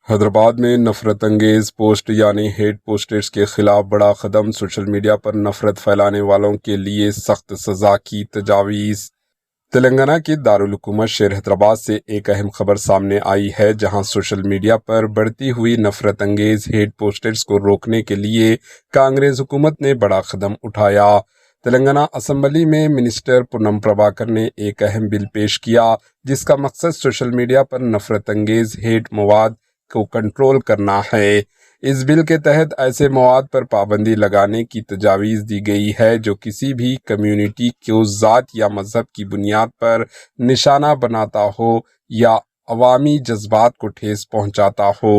हैदराबाद में नफरत अंगेज पोस्ट यानी हेट पोस्टर्स के खिलाफ बड़ा कदम। सोशल मीडिया पर नफरत फैलाने वालों के लिए सख्त सजा की तजावीज़। तेलंगाना के दारुल हुकूमत शहर हैदराबाद से एक अहम खबर सामने आई है, जहां सोशल मीडिया पर बढ़ती हुई नफरत अंगेज हेट पोस्टर्स को रोकने के लिए कांग्रेस हुकूमत ने बड़ा कदम उठाया। तेलंगाना असेंबली में मिनिस्टर पूनम प्रभाकर ने एक अहम बिल पेश किया, जिसका मकसद सोशल मीडिया पर नफरत अंगेज हेट मवाद को कंट्रोल करना है। इस बिल के तहत ऐसे मवाद पर पाबंदी लगाने की तजावीज़ दी गई है जो किसी भी कम्युनिटी को ज़ात या मजहब की बुनियाद पर निशाना बनाता हो या अवामी जज्बात को ठेस पहुंचाता हो।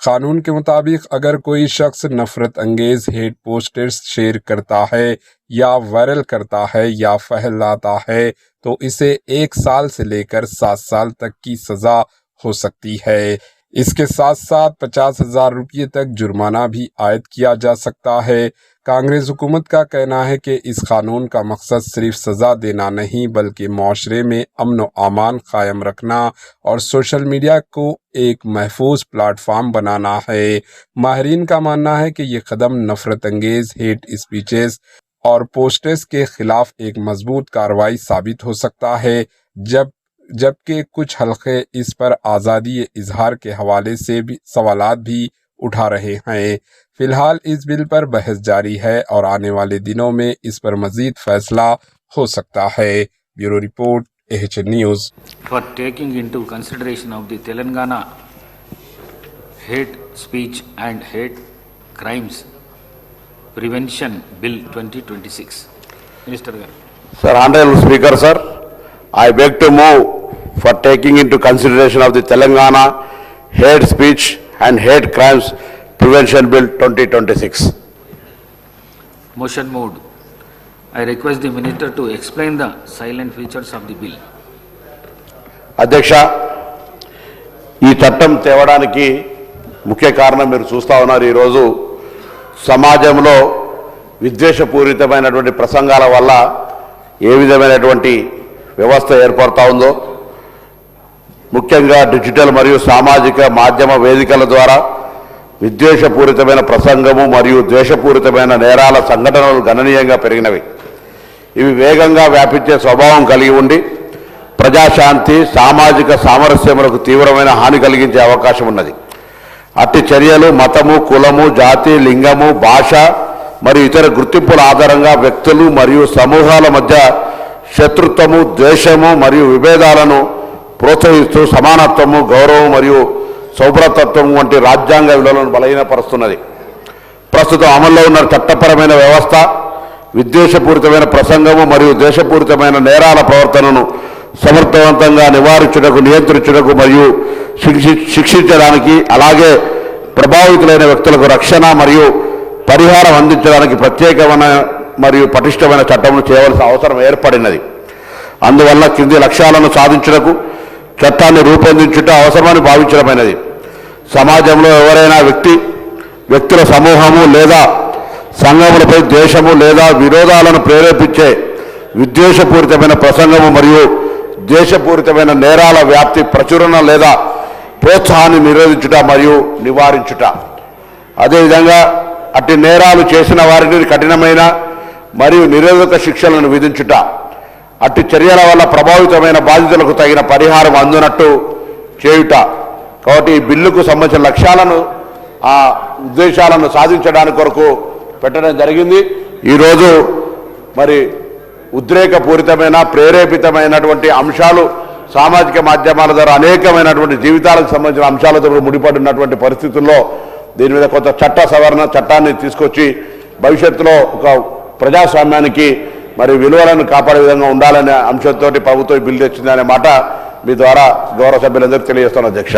कानून के मुताबिक अगर कोई शख्स नफरत अंगेज हेट पोस्टर्स शेयर करता है या वायरल करता है या फैलाता है तो इसे 1 साल से लेकर 7 साल तक की सज़ा हो सकती है। इसके साथ साथ 50,000 रुपये तक जुर्माना भी आयद किया जा सकता है। कांग्रेस हुकूमत का कहना है कि इस कानून का मकसद सिर्फ सज़ा देना नहीं बल्कि माशरे में अमन व अमान कायम रखना और सोशल मीडिया को एक महफूज प्लेटफॉर्म बनाना है। माहिरीन का मानना है कि ये कदम नफरत अंगेज हेट स्पीचेस और पोस्टर्स के खिलाफ एक मजबूत कार्रवाई साबित हो सकता है, जबकि कुछ हलके इस पर आज़ादी इजहार के हवाले से भी सवालात भी उठा रहे हैं। फिलहाल इस बिल पर बहस जारी है और आने वाले दिनों में इस पर मजीद फैसला हो सकता है। Bureau report, AHN news. For taking into consideration of the Telangana Hate Speech and Hate Crimes Prevention Bill 2026. Minister Garu. Sir, Honorable Speaker, sir, I beg to move for taking into consideration of the Telangana Hate Speech and Hate Crimes Prevention Bill 2026. Motion moved. I request the Minister to explain the silent features of the bill. అధ్యక్ష, ఈ చట్టం తేవడానికి ముఖ్య కారణం మీరు చూస్తూ ఉన్నారు. ఈరోజు సమాజంలో విద్వేషపూరితమైనటువంటి ప్రసంగాల వల్ల ఏ విధమైనటువంటి వ్యవస్థ ఏర్పడుతూ ఉందో, ముఖ్యంగా డిజిటల్ మరియు సామాజిక మాధ్యమ వేదికల ద్వారా విద్వేషపూరితమైన ప్రసంగము మరియు ద్వేషపూరితమైన నేరాల సంఘటనలు గణనీయంగా పెరిగినవి. ఇవి వేగంగా వ్యాపించే స్వభావం కలిగి ఉండి ప్రజాశాంతి సామాజిక సామరస్యములకు తీవ్రమైన హాని కలిగించే అవకాశం ఉన్నది. అట్టి చర్యలు మతము, కులము, జాతి, లింగము, భాష మరియు ఇతర గుర్తింపుల ఆధారంగా వ్యక్తులు మరియు సమూహాల మధ్య శత్రుత్వము, ద్వేషము మరియు విభేదాలను ప్రోత్సహిస్తూ సమానత్వము, గౌరవం మరియు సౌభ్రతత్వం వంటి రాజ్యాంగ విలువలను బలహీనపరుస్తున్నది. ప్రస్తుతం అమల్లో ఉన్న చట్టపరమైన వ్యవస్థ విద్వేషపూరితమైన ప్రసంగము మరియు దేశపూరితమైన నేరాల ప్రవర్తనను సమర్థవంతంగా నివారించుటకు, నియంత్రించుటకు మరియు శిక్షించడానికి, అలాగే ప్రభావితులైన వ్యక్తులకు రక్షణ మరియు పరిహారం అందించడానికి ప్రత్యేకమైన మరియు పటిష్టమైన చట్టమును చేయవలసిన అవసరం ఏర్పడినది. అందువల్ల కింది లక్ష్యాలను సాధించుటకు చట్టాన్ని రూపొందించుట అవసరమని భావించడమైనది. సమాజంలో ఎవరైనా వ్యక్తుల సమూహము లేదా సంఘములపై ద్వేషము లేదా విరోధాలను ప్రేరేపించే విద్వేషపూరితమైన ప్రసంగము మరియు ద్వేషపూరితమైన నేరాల వ్యాప్తి, ప్రచురణ లేదా ప్రోత్సాహాన్ని నిరోధించుట మరియు నివారించుట, అదేవిధంగా అట్టి నేరాలు చేసిన వారిని కఠినమైన మరియు నిరోధక శిక్షలను విధించుట, అట్టి చర్యల వల్ల ప్రభావితమైన బాధితులకు తగిన పరిహారం అందునట్టు చేయుట. కాబట్టి ఈ బిల్లుకు సంబంధించిన లక్ష్యాలను, ఆ ఉద్దేశాలను సాధించడానికి కొరకు పెట్టడం జరిగింది. ఈరోజు మరి ఉద్రేకపూరితమైన ప్రేరేపితమైనటువంటి అంశాలు సామాజిక మాధ్యమాల ద్వారా అనేకమైనటువంటి జీవితాలకు సంబంధించిన అంశాలతో ముడిపడినటువంటి పరిస్థితుల్లో దీని మీద కొంత చట్ట సవరణ చట్టాన్ని తీసుకొచ్చి భవిష్యత్తులో ఒక ప్రజాస్వామ్యానికి మరి విలువలను కాపాడే విధంగా ఉండాలనే అంశంతో ప్రభుత్వం బిల్లు తెచ్చిందనే మాట మీ ద్వారా గౌరవ సభ్యులందరికీ తెలియజేస్తాను అధ్యక్ష.